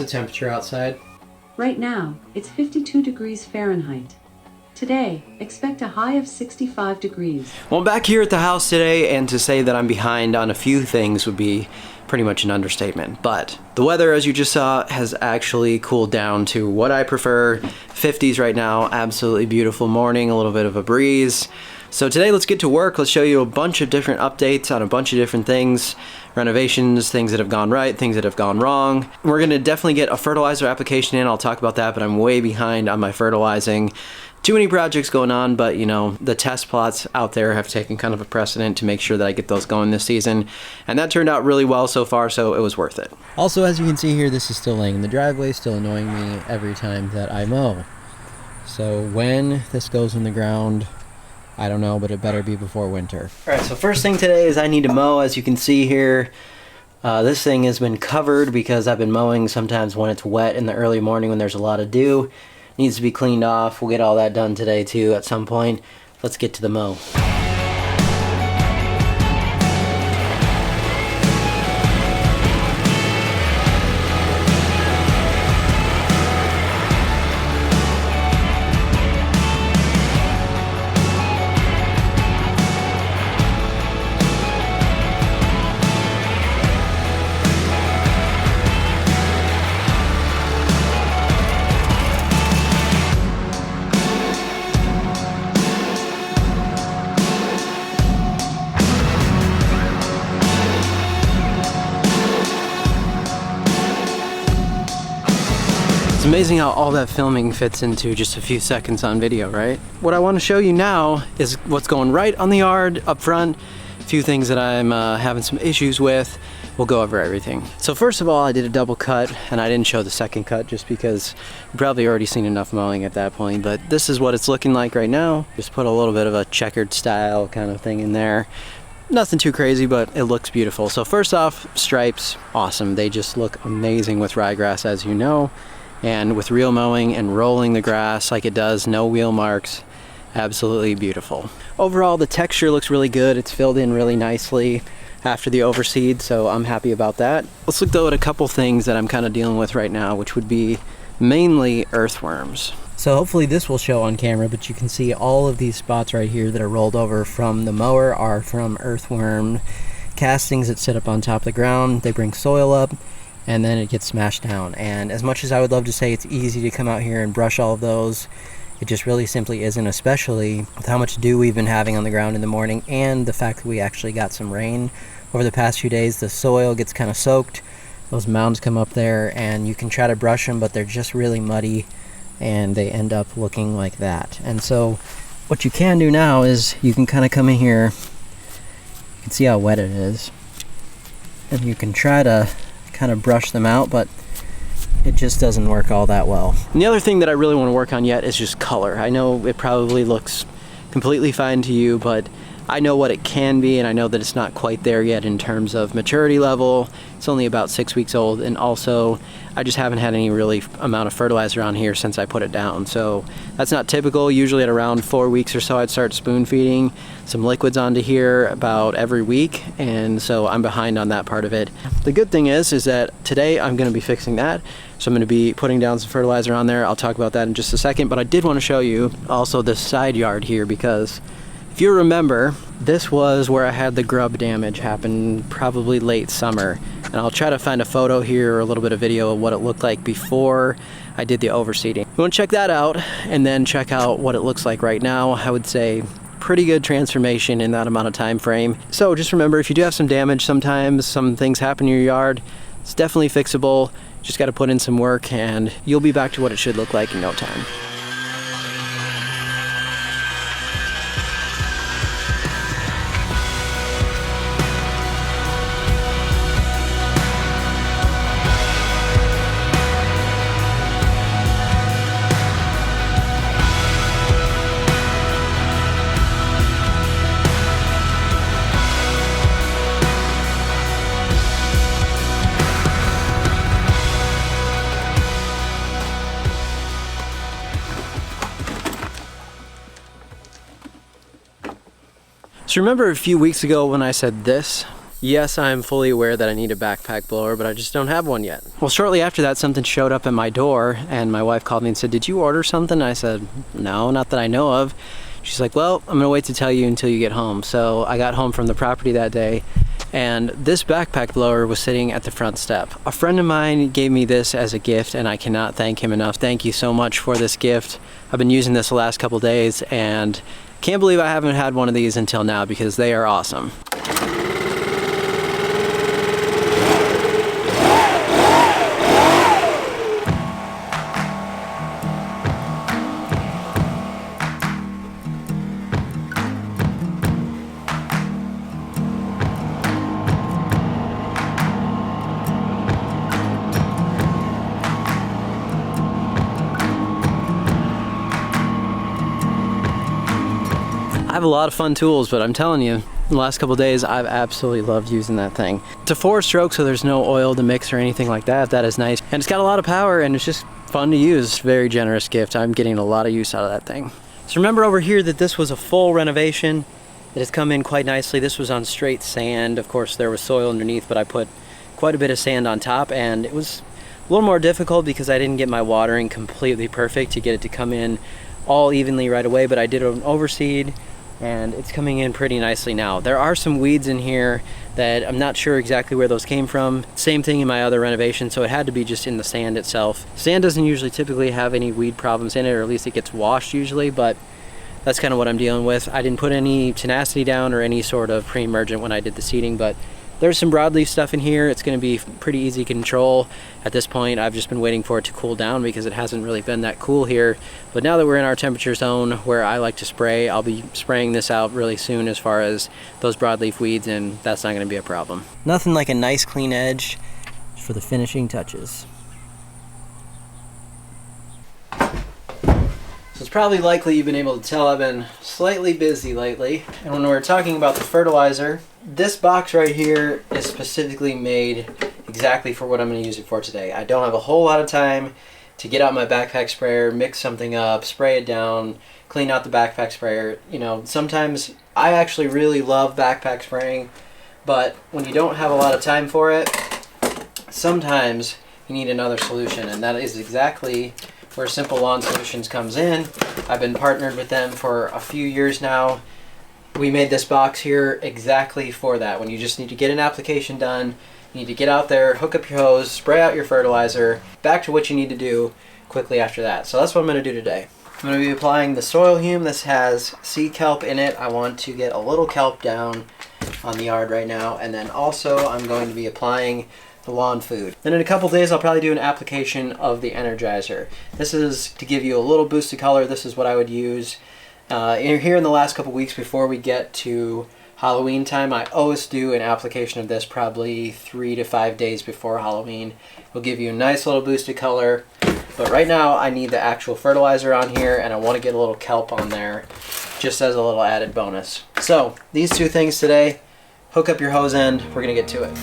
the temperature outside? Right now, it's 52 degrees Fahrenheit. Today, expect a high of 65 degrees. Well, I'm back here at the house today, and to say that I'm behind on a few things would be pretty much an understatement. But the weather, as you just saw, has actually cooled down to what I prefer. 50s right now, absolutely beautiful morning, a little bit of a breeze. So today, let's get to work. Let's show you a bunch of different updates on a bunch of different things. Renovations, things that have gone right, things that have gone wrong. We're gonna definitely get a fertilizer application in. I'll talk about that, but I'm way behind on my fertilizing. Too many projects going on, but you know, the test plots out there have taken kind of a precedent to make sure that I get those going this season. And that turned out really well so far, so it was worth it. Also, as you can see here, this is still laying in the driveway, still annoying me every time that I mow. So when this goes in the ground, I don't know, but it better be before winter. All right, so first thing today is I need to mow. As you can see here, this thing has been covered because I've been mowing sometimes when it's wet in the early morning when there's a lot of dew. Needs to be cleaned off. We'll get all that done today too at some point. Let's get to the mow. It's amazing how all that filming fits into just a few seconds on video, right? What I want to show you now is what's going right on the yard up front, a few things that I'm having some issues with. We'll go over everything. So first of all, I did a double cut, and I didn't show the second cut just because you've probably already seen enough mowing at that point, but this is what it's looking like right now. Just put a little bit of a checkered style kind of thing in there. Nothing too crazy, but it looks beautiful. So first off, stripes, awesome. They just look amazing with ryegrass, as you know. And with real mowing and rolling the grass like it does, no wheel marks, absolutely beautiful. Overall, the texture looks really good. It's filled in really nicely after the overseed, so I'm happy about that. Let's look though at a couple things that I'm kind of dealing with right now, which would be mainly earthworms. So hopefully this will show on camera, but you can see all of these spots right here that are rolled over from the mower are from earthworm castings that sit up on top of the ground. They bring soil up, and then it gets smashed down. And as much as I would love to say it's easy to come out here and brush all of those, it just really simply isn't, especially with how much dew we've been having on the ground in the morning and the fact that we actually got some rain over the past few days. The soil gets kind of soaked, those mounds come up there, and you can try to brush them, but they're just really muddy and they end up looking like that. And so what you can do now is you can kind of come in here, you can see how wet it is, and you can try to kind of brush them out, but it just doesn't work all that well. And the other thing that I really want to work on yet is just color. I know it probably looks completely fine to you, but I know what it can be, and I know that it's not quite there yet in terms of maturity level. It's only about 6 weeks old, and also I just haven't had any really amount of fertilizer on here since I put it down. So that's not typical. Usually at around 4 weeks or so, I'd start spoon feeding some liquids onto here about every week, and so I'm behind on that part of it. The good thing is that today I'm going to be fixing that. So I'm going to be putting down some fertilizer on there. I'll talk about that in just a second, but I did want to show you also this side yard here, because if you remember, this was where I had the grub damage happen probably late summer. And I'll try to find a photo here or a little bit of video of what it looked like before I did the overseeding. You want to check that out and then check out what it looks like right now. I would say pretty good transformation in that amount of time frame. So just remember, if you do have some damage, sometimes some things happen in your yard, it's definitely fixable. Just got to put in some work and you'll be back to what it should look like in no time. So remember a few weeks ago when I said this? Yes, I'm fully aware that I need a backpack blower, but I just don't have one yet. Well, shortly after that, something showed up at my door, and my wife called me and said, "Did you order something?" I said, "No, not that I know of." She's like, "Well, I'm gonna wait to tell you until you get home." So I got home from the property that day, and this backpack blower was sitting at the front step. A friend of mine gave me this as a gift, and I cannot thank him enough. Thank you so much for this gift. I've been using this the last couple days, and can't believe I haven't had one of these until now because they are awesome. I have a lot of fun tools, but I'm telling you, in the last couple of days, I've absolutely loved using that thing. It's a 4-stroke, so there's no oil to mix or anything like that. That is nice. And it's got a lot of power, and it's just fun to use. Very generous gift. I'm getting a lot of use out of that thing. So remember over here that this was a full renovation. It has come in quite nicely. This was on straight sand. Of course, there was soil underneath, but I put quite a bit of sand on top, and it was a little more difficult because I didn't get my watering completely perfect to get it to come in all evenly right away, but I did an overseed, and it's coming in pretty nicely now. There are some weeds in here that I'm not sure exactly where those came from. Same thing in my other renovation, so it had to be just in the sand itself. Sand doesn't usually typically have any weed problems in it, or at least it gets washed usually, but that's kind of what I'm dealing with. I didn't put any tenacity down or any sort of pre-emergent when I did the seeding, but there's some broadleaf stuff in here. It's going to be pretty easy to control. At this point, I've just been waiting for it to cool down because it hasn't really been that cool here. But now that we're in our temperature zone where I like to spray, I'll be spraying this out really soon as far as those broadleaf weeds, and that's not going to be a problem. Nothing like a nice clean edge for the finishing touches. So it's probably likely you've been able to tell I've been slightly busy lately. And when we're talking about the fertilizer, this box right here is specifically made exactly for what I'm going to use it for today. I don't have a whole lot of time to get out my backpack sprayer, mix something up, spray it down, clean out the backpack sprayer. You know, sometimes I actually really love backpack spraying, but when you don't have a lot of time for it, sometimes you need another solution, and that is exactly where Simple Lawn Solutions comes in. I've been partnered with them for a few years now. We made this box here exactly for that. When you just need to get an application done, you need to get out there, hook up your hose, spray out your fertilizer, back to what you need to do quickly after that. So that's what I'm going to do today. I'm going to be applying the soil hume. This has sea kelp in it. I want to get a little kelp down on the yard right now, and then also I'm going to be applying the lawn food. Then in a couple days I'll probably do an application of the Energizer. This is to give you a little boost of color. This is what I would use here in the last couple weeks before we get to Halloween time. I always do an application of this probably 3 to 5 days before Halloween. It'll give you a nice little boost of color. But right now I need the actual fertilizer on here, and I want to get a little kelp on there just as a little added bonus. So these two things today. Hook up your hose end. We're going to get to it.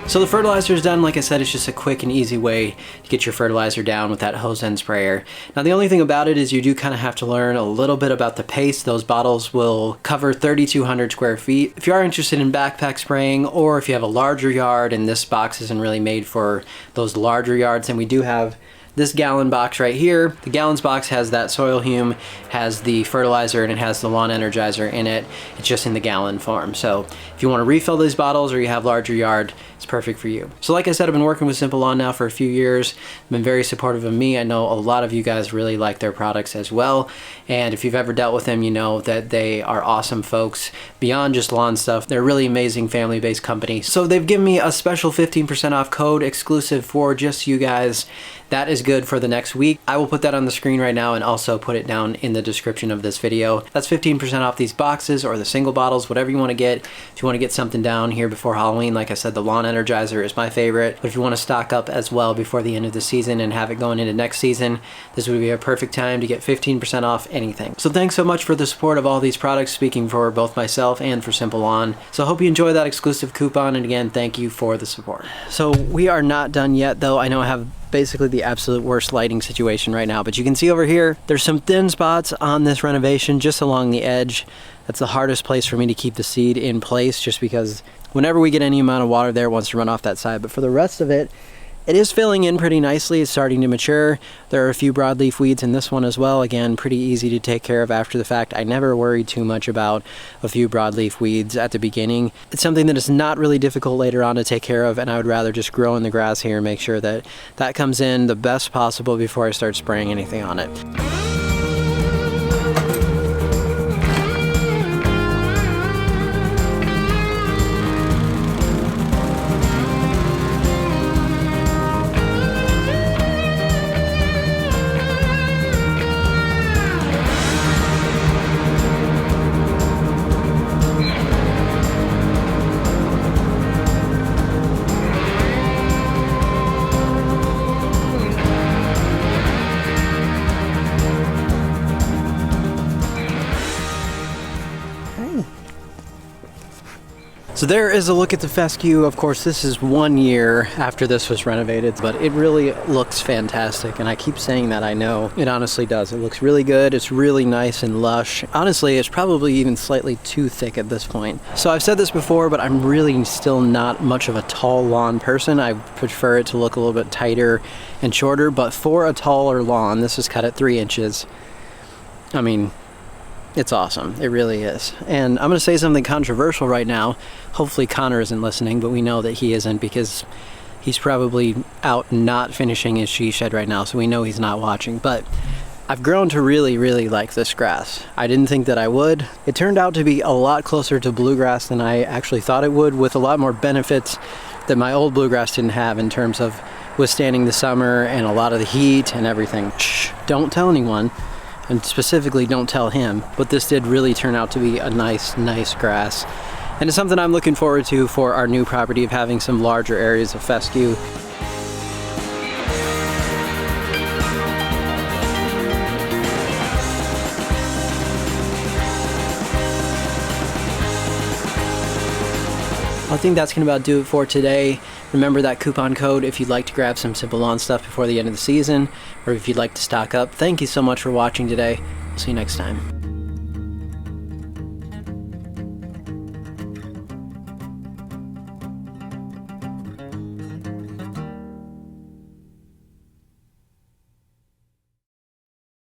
So the fertilizer is done. Like I said, it's just a quick and easy way to get your fertilizer down with that hose end sprayer. Now the only thing about it is you do kind of have to learn a little bit about the pace. Those bottles will cover 3,200 square feet. If you are interested in backpack spraying, or if you have a larger yard and this box isn't really made for those larger yards, then we do have this gallon box right here. The gallons box has that soil hume, has the fertilizer, and it has the lawn energizer in it. It's just in the gallon form. So if you want to refill these bottles or you have larger yard, it's perfect for you. So like I said, I've been working with Simple Lawn now for a few years. Been very supportive of me. I know a lot of you guys really like their products as well. And if you've ever dealt with them, you know that they are awesome folks. Beyond just lawn stuff, they're a really amazing family-based company. So they've given me a special 15% off code exclusive for just you guys. That is good for the next week. I will put that on the screen right now and also put it down in the description of this video. That's 15% off these boxes or the single bottles, whatever you want to get. If you want to get something down here before Halloween, like I said, the lawn energizer is my favorite. But if you want to stock up as well before the end of the season and have it going into next season, this would be a perfect time to get 15% off anything. So thanks so much for the support of all these products, speaking for both myself and for Simple Lawn. So I hope you enjoy that exclusive coupon, and again, thank you for the support. So we are not done yet though. I know I have basically the absolute worst lighting situation right now, but you can see over here there's some thin spots on this renovation just along the edge. That's the hardest place for me to keep the seed in place, just because whenever we get any amount of water there, it wants to run off that side. But for the rest of it, it is filling in pretty nicely. It's starting to mature. There are a few broadleaf weeds in this one as well. Again, pretty easy to take care of after the fact. I never worry too much about a few broadleaf weeds at the beginning. It's something that is not really difficult later on to take care of, and I would rather just grow in the grass here and make sure that that comes in the best possible before I start spraying anything on it. So there is a look at the fescue. Of course, this is 1 year after this was renovated, but it really looks fantastic. And I keep saying that, I know. It honestly does. It looks really good. It's really nice and lush. Honestly, it's probably even slightly too thick at this point. So I've said this before, but I'm really still not much of a tall lawn person. I prefer it to look a little bit tighter and shorter, but for a taller lawn, this is cut at 3 inches. I mean, it's awesome. It really is. And I'm going to say something controversial right now. Hopefully Connor isn't listening, but we know that he isn't because he's probably out not finishing his she shed right now, so we know he's not watching. But I've grown to really, really like this grass. I didn't think that I would. It turned out to be a lot closer to bluegrass than I actually thought it would, with a lot more benefits that my old bluegrass didn't have in terms of withstanding the summer and a lot of the heat and everything. Shh, don't tell anyone. And specifically don't tell him, but this did really turn out to be a nice grass. And it's something I'm looking forward to for our new property, of having some larger areas of fescue. I think that's going to about do it for today. Remember that coupon code if you'd like to grab some Simple Lawn stuff before the end of the season, or if you'd like to stock up. Thank you so much for watching today. I'll see you next time.